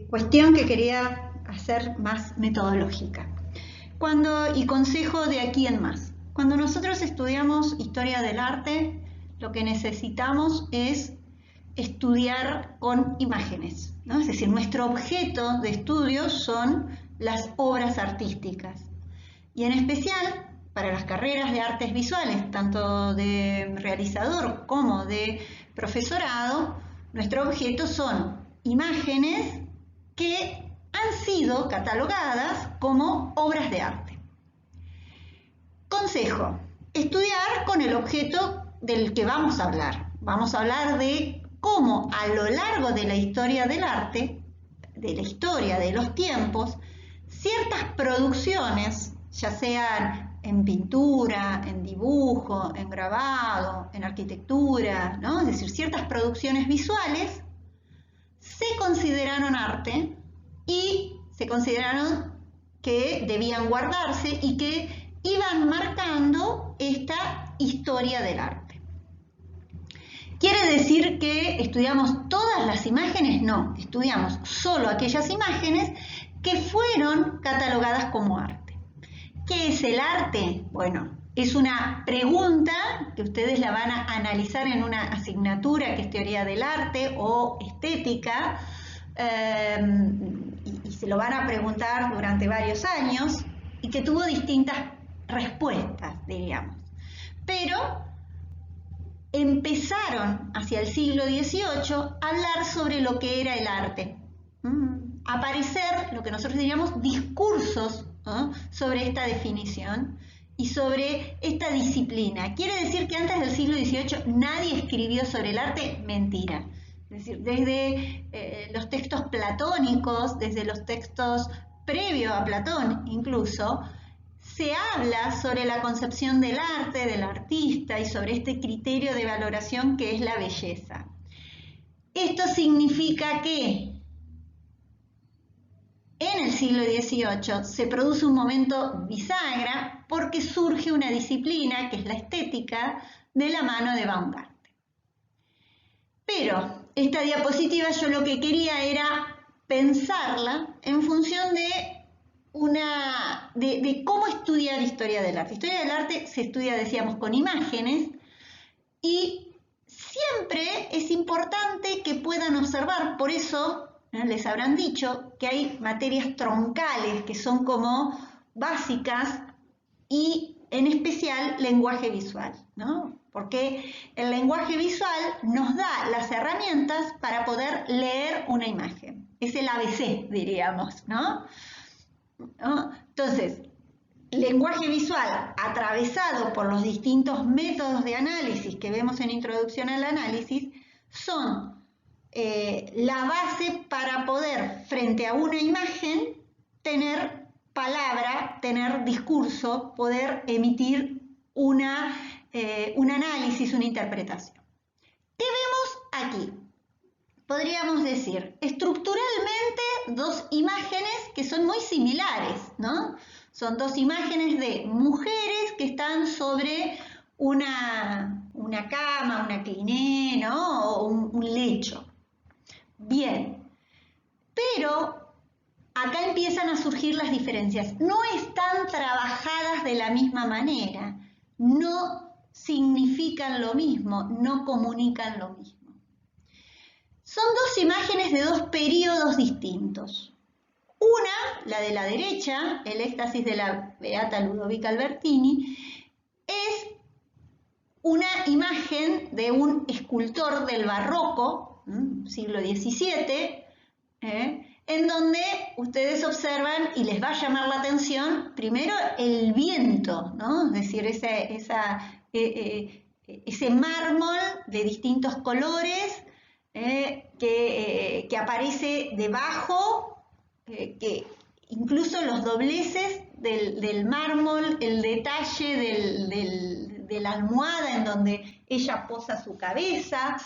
Cuestión que quería hacer más metodológica. Y consejo de aquí en más. Cuando nosotros estudiamos historia del arte, lo que necesitamos es estudiar con imágenes, ¿no? Es decir, nuestro objeto de estudio son las obras artísticas. Y en especial para las carreras de artes visuales, tanto de realizador como de profesorado, nuestro objeto son imágenes que han sido catalogadas como obras de arte. Consejo: estudiar con el objeto del que vamos a hablar. Vamos a hablar de cómo a lo largo de la historia del arte, de la historia de los tiempos, ciertas producciones, ya sean en pintura, en dibujo, en grabado, en arquitectura, ¿no? Es decir, ciertas producciones visuales se consideraron arte y se consideraron que debían guardarse y que iban marcando esta historia del arte. ¿Quiere decir que estudiamos todas las imágenes? No, estudiamos solo aquellas imágenes que fueron catalogadas como arte. ¿Qué es el arte? Bueno, es una pregunta que ustedes la van a analizar en una asignatura que es teoría del arte o estética, y se lo van a preguntar durante varios años y que tuvo distintas respuestas, diríamos. Pero empezaron hacia el siglo XVIII a hablar sobre lo que era el arte. Aparecer lo que nosotros diríamos discursos, ¿no?, sobre esta definición y sobre esta disciplina. ¿Quiere decir que antes del siglo XVIII nadie escribió sobre el arte? Mentira. Es decir, desde los textos platónicos, desde los textos previos a Platón incluso, se habla sobre la concepción del arte, del artista y sobre este criterio de valoración que es la belleza. Esto significa que en el siglo XVIII se produce un momento bisagra porque surge una disciplina que es la estética de la mano de Baumgarten. Pero esta diapositiva yo lo que quería era pensarla en función de cómo estudiar historia del arte. Historia del arte se estudia, decíamos, con imágenes y siempre es importante que puedan observar, por eso les habrán dicho que hay materias troncales que son como básicas y en especial lenguaje visual, ¿no? Porque el lenguaje visual nos da las herramientas para poder leer una imagen. Es el ABC, diríamos, ¿no? Entonces, lenguaje visual atravesado por los distintos métodos de análisis que vemos en Introducción al Análisis son la base para poder, frente a una imagen, tener palabra, tener discurso, poder emitir un análisis, una interpretación. ¿Qué vemos aquí? Podríamos decir, estructuralmente, dos imágenes que son muy similares, ¿no? Son dos imágenes de mujeres que están sobre una cama, una cliné, ¿no? O un lecho. Bien, pero acá empiezan a surgir las diferencias. No están trabajadas de la misma manera, no significan lo mismo, no comunican lo mismo. Son dos imágenes de dos periodos distintos. Una, la de la derecha, el éxtasis de la beata Ludovica Albertini, es una imagen de un escultor del barroco, siglo XVII, en donde ustedes observan y les va a llamar la atención primero el viento, ¿no? Es decir, ese mármol de distintos colores que aparece debajo, que incluso los dobleces del mármol, el detalle de la almohada en donde ella posa su cabeza,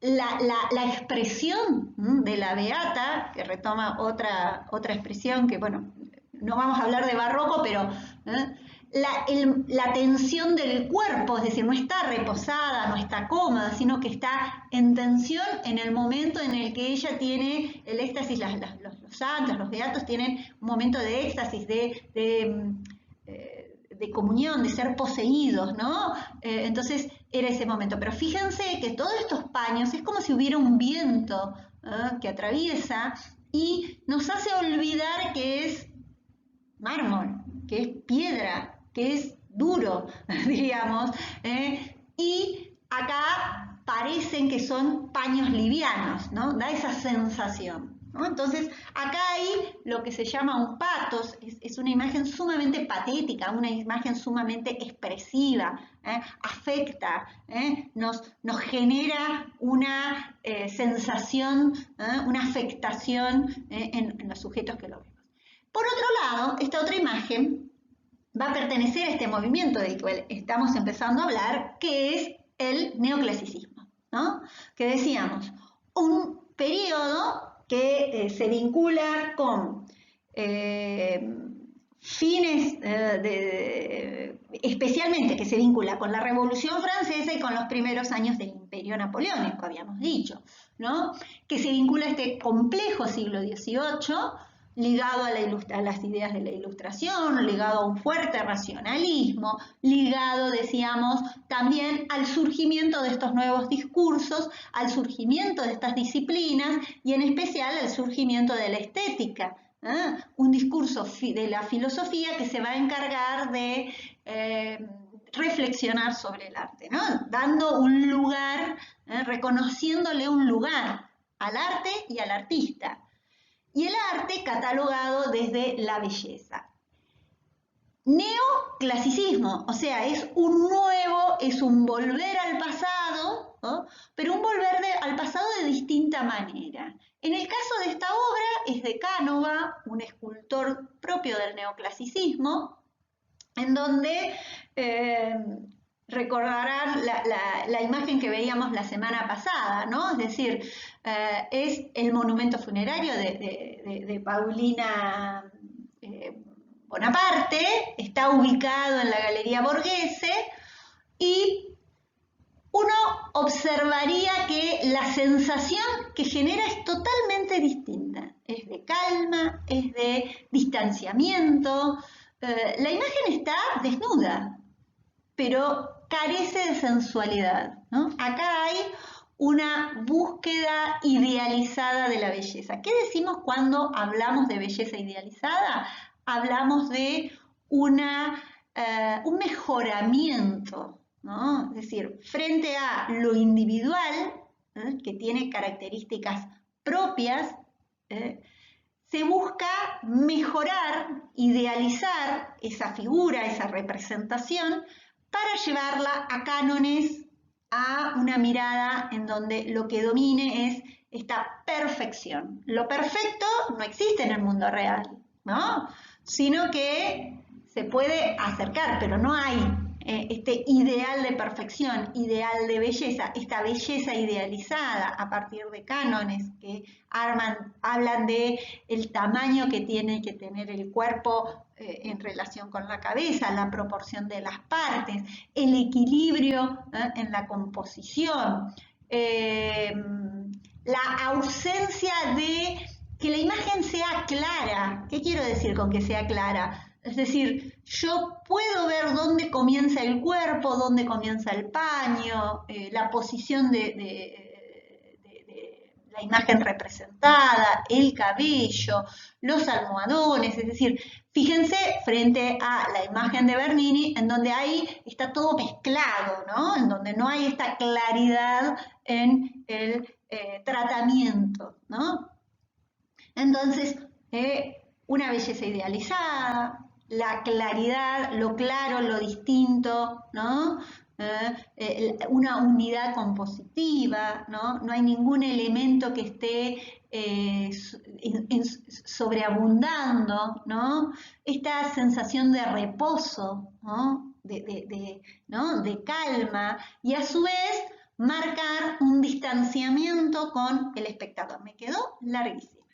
la expresión de la beata, que retoma otra expresión que, bueno, no vamos a hablar de barroco, pero la tensión del cuerpo, es decir, no está reposada, no está cómoda, sino que está en tensión en el momento en el que ella tiene el éxtasis, los santos, los beatos tienen un momento de éxtasis, de comunión, de ser poseídos, ¿no? Entonces era ese momento. Pero fíjense que todos estos paños es como si hubiera un viento que atraviesa y nos hace olvidar que es mármol, que es piedra, que es duro, diríamos, y acá parecen que son paños livianos, ¿no? Da esa sensación, ¿no? Entonces, acá hay lo que se llama un patos, es una imagen sumamente patética, una imagen sumamente expresiva, afecta, nos genera una sensación, una afectación en los sujetos que lo ven. Por otro lado, esta otra imagen va a pertenecer a este movimiento del que estamos empezando a hablar, que es el neoclasicismo, ¿no? Que decíamos, un periodo que se vincula con fines, especialmente que se vincula con la Revolución Francesa y con los primeros años del Imperio Napoleónico, habíamos dicho, ¿no? Que se vincula a este complejo siglo XVIII, ligado a las ideas de la Ilustración, ligado a un fuerte racionalismo, ligado, decíamos, también al surgimiento de estos nuevos discursos, al surgimiento de estas disciplinas y en especial al surgimiento de la estética, un discurso de la filosofía que se va a encargar de reflexionar sobre el arte, ¿no? Dando un lugar, reconociéndole un lugar al arte y al artista. Y el arte catalogado desde la belleza. Neoclasicismo, o sea, es un volver al pasado, ¿no? Pero un volver al pasado de distinta manera. En el caso de esta obra es de Canova, un escultor propio del neoclasicismo, en donde recordarán la imagen que veíamos la semana pasada, ¿no? Es decir, es el monumento funerario de Paulina Bonaparte, está ubicado en la Galería Borghese y uno observaría que la sensación que genera es totalmente distinta, es de calma, es de distanciamiento. La imagen está desnuda, pero carece de sensualidad, ¿no? Acá hay una búsqueda idealizada de la belleza. ¿Qué decimos cuando hablamos de belleza idealizada? Hablamos de un mejoramiento, ¿no? Es decir, frente a lo individual, que tiene características propias, se busca mejorar, idealizar esa figura, esa representación, para llevarla a cánones, a una mirada en donde lo que domine es esta perfección. Lo perfecto no existe en el mundo real, ¿no? Sino que se puede acercar, pero no hay este ideal de perfección, ideal de belleza, esta belleza idealizada a partir de cánones que hablan de el tamaño que tiene que tener el cuerpo en relación con la cabeza, la proporción de las partes, el equilibrio en la composición, la ausencia de que la imagen sea clara. ¿Qué quiero decir con que sea clara? Es decir, yo puedo ver dónde comienza el cuerpo, dónde comienza el paño, la posición de la imagen representada, el cabello, los almohadones, es decir, fíjense frente a la imagen de Bernini, en donde ahí está todo mezclado, ¿no? En donde no hay esta claridad en el tratamiento, ¿no? Entonces, una belleza idealizada, la claridad, lo claro, lo distinto, ¿no? Una unidad compositiva, ¿no? No hay ningún elemento que esté sobreabundando, ¿no? Esta sensación de reposo, ¿no? De calma y a su vez marcar un distanciamiento con el espectador. Me quedó larguísimo.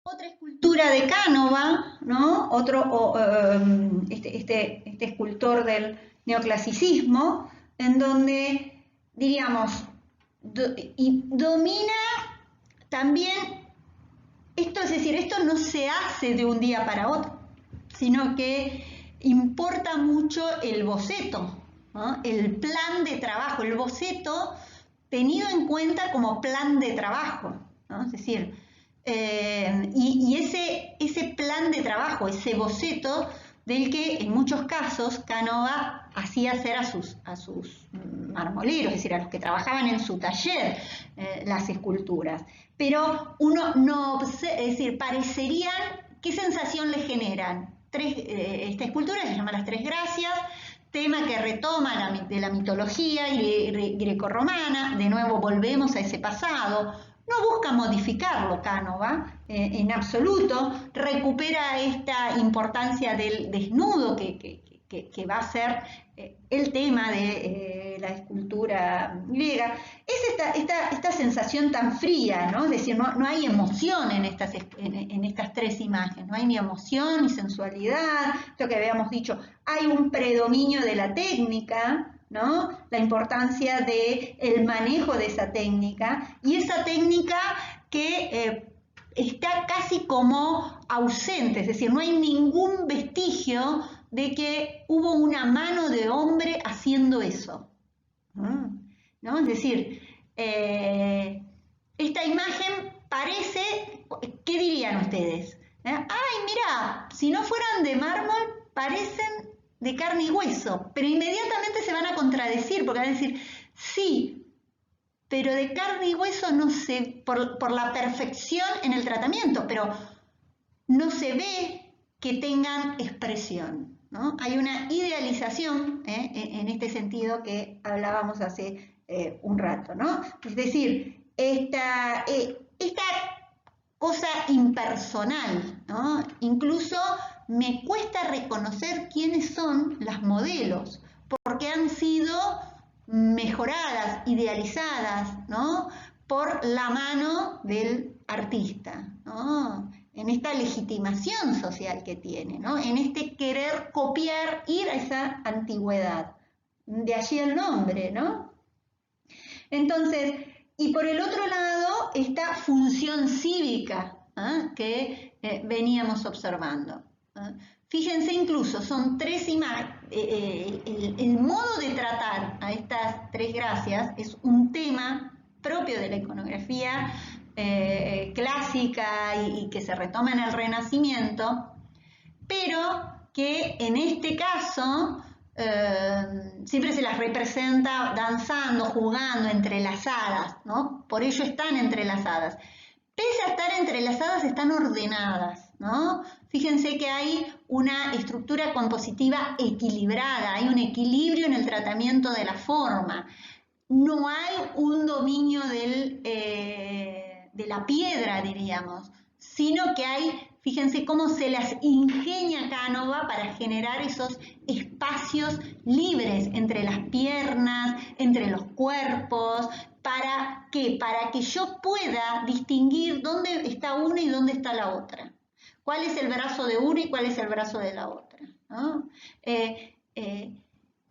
Otra escultura de Canova, ¿no? Este escultor del neoclasicismo, en donde, diríamos, domina también esto, es decir, esto no se hace de un día para otro, sino que importa mucho el boceto, ¿no? El plan de trabajo, el boceto tenido en cuenta como plan de trabajo, ¿no? Es decir, y ese plan de trabajo, ese boceto del que en muchos casos Canova hacía hacer a sus marmoleros, es decir, a los que trabajaban en su taller las esculturas. Pero uno no, es decir, parecerían, ¿qué sensación le generan? Esta escultura se llama Las Tres Gracias, tema que retoma de la mitología grecorromana, de nuevo volvemos a ese pasado. No busca modificarlo Canova en absoluto, recupera esta importancia del desnudo que va a ser el tema de la escultura griega. Es esta sensación tan fría, ¿no? Es decir, no hay emoción en estas tres imágenes, no hay ni emoción ni sensualidad, lo que habíamos dicho, hay un predominio de la técnica, ¿no? La importancia del manejo de esa técnica, y esa técnica que está casi como ausente, es decir, no hay ningún vestigio de que hubo una mano de hombre haciendo eso, ¿no? Es decir, esta imagen parece, ¿qué dirían ustedes? Ay, mira, si no fueran de mármol, parecen de carne y hueso, pero inmediatamente se van a contradecir, porque van a decir, sí, pero de carne y hueso no se, por la perfección en el tratamiento, pero no se ve que tengan expresión, ¿no? Hay una idealización en este sentido que hablábamos hace un rato, ¿no? Es decir, esta cosa impersonal, ¿no? Incluso me cuesta reconocer quiénes son las modelos, porque han sido mejoradas, idealizadas, ¿no? Por la mano del artista, ¿no? En esta legitimación social que tiene, ¿no? En este querer copiar, ir a esa antigüedad. De allí el nombre, ¿no? Entonces, y por el otro lado, esta función cívica que veníamos observando. Fíjense, incluso son tres imágenes, el modo de tratar a estas tres gracias es un tema propio de la iconografía clásica y que se retoma en el Renacimiento, pero que en este caso siempre se las representa danzando, jugando, entrelazadas, ¿no? Por ello están entrelazadas. Pese a estar entrelazadas, están ordenadas, ¿no? Fíjense que hay una estructura compositiva equilibrada, hay un equilibrio en el tratamiento de la forma. No hay un dominio de la piedra, diríamos, sino que hay, fíjense cómo se las ingenia Canova para generar esos espacios libres entre las piernas, entre los cuerpos. ¿Para qué? Para que yo pueda distinguir dónde está una y dónde está la otra. ¿Cuál es el brazo de una y cuál es el brazo de la otra? ¿No?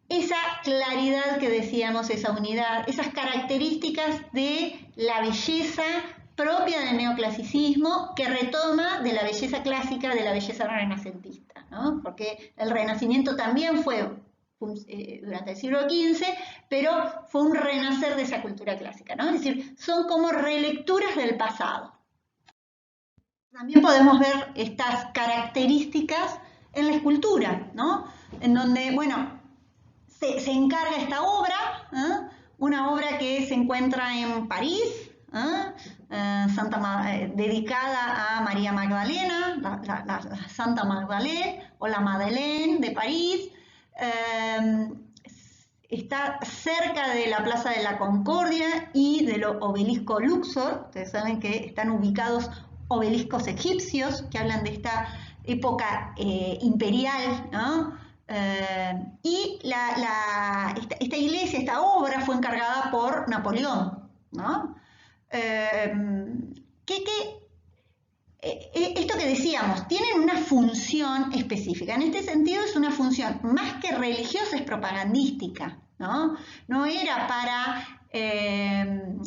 Esa claridad que decíamos, esa unidad, esas características de la belleza propia del neoclasicismo que retoma de la belleza clásica, de la belleza renacentista, ¿no? Porque el Renacimiento también fue durante el siglo XV, pero fue un renacer de esa cultura clásica, ¿no? Es decir, son como relecturas del pasado. También podemos ver estas características en la escultura, ¿no? En donde, bueno, se encarga esta obra, una obra que se encuentra en París, dedicada a María Magdalena, la Santa Magdalene o la Madeleine de París. Está cerca de la Plaza de la Concordia y del obelisco Luxor. Ustedes saben que están ubicados obeliscos egipcios que hablan de esta época imperial, ¿no? Y esta iglesia, esta obra fue encargada por Napoleón, ¿no? esto que decíamos, tienen una función específica. En este sentido es una función más que religiosa, es propagandística, ¿no? No era para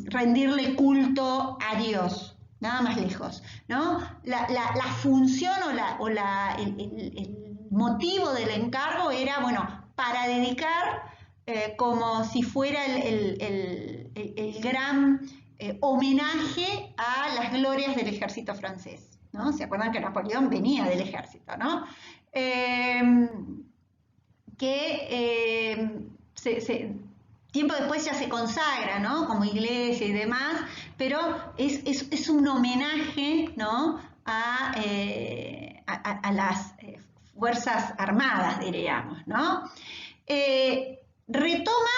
rendirle culto a Dios, nada más lejos, ¿no? La función el motivo del encargo era, bueno, para dedicar como si fuera el gran homenaje a las glorias del ejército francés, ¿no? ¿Se acuerdan que Napoleón venía del ejército, ¿no? Tiempo después ya se consagra, ¿no? Como iglesia y demás, pero es un homenaje, ¿no? a las Fuerzas Armadas, diríamos, ¿no? Retoma,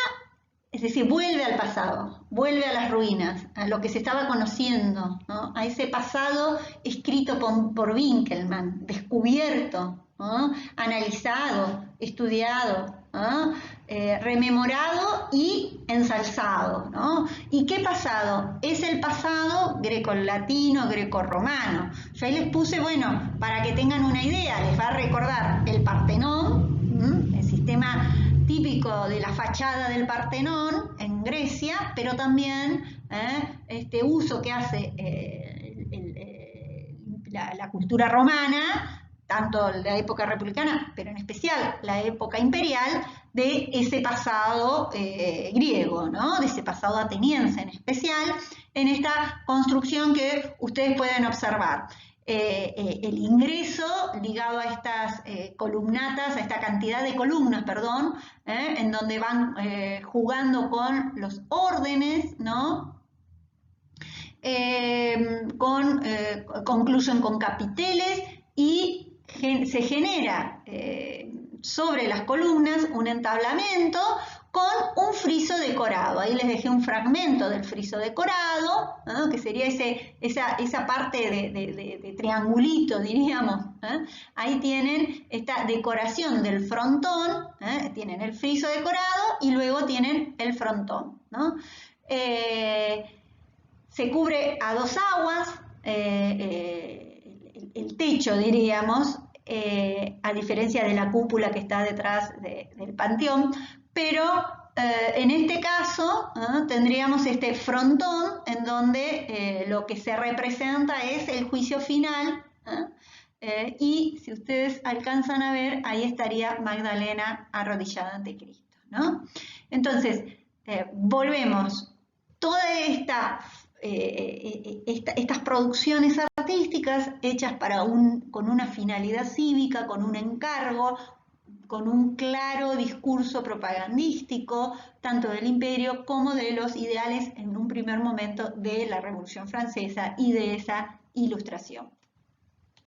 es decir, vuelve al pasado, vuelve a las ruinas, a lo que se estaba conociendo, ¿no? A ese pasado escrito por Winkelmann, descubierto, ¿no? Analizado, estudiado, ¿no? Rememorado y ensalzado, ¿no? ¿Y qué pasado? Es el pasado grecolatino, grecorromano. Yo ahí les puse, bueno, para que tengan una idea, les va a recordar el Partenón, el sistema típico de la fachada del Partenón en Grecia, pero también este uso que hace la cultura romana, tanto la época republicana, pero en especial la época imperial, de ese pasado griego, ¿no? De ese pasado ateniense en especial, en esta construcción que ustedes pueden observar. El ingreso ligado a estas columnatas, a esta cantidad de columnas, perdón, en donde van jugando con los órdenes, ¿no? Concluyen con capiteles y se genera sobre las columnas un entablamento con un friso decorado. Ahí les dejé un fragmento del friso decorado, ¿no? Que sería esa parte de triangulito, diríamos. Ahí tienen esta decoración del frontón, tienen el friso decorado y luego tienen el frontón, ¿no? Se cubre a dos aguas, el techo, diríamos, a diferencia de la cúpula que está detrás del panteón, pero en este caso tendríamos este frontón en donde lo que se representa es el juicio final, y si ustedes alcanzan a ver, ahí estaría Magdalena arrodillada ante Cristo, ¿no? Entonces, volvemos, toda estas producciones artísticas hechas con una finalidad cívica, con un encargo, con un claro discurso propagandístico, tanto del imperio como de los ideales en un primer momento de la Revolución Francesa y de esa ilustración.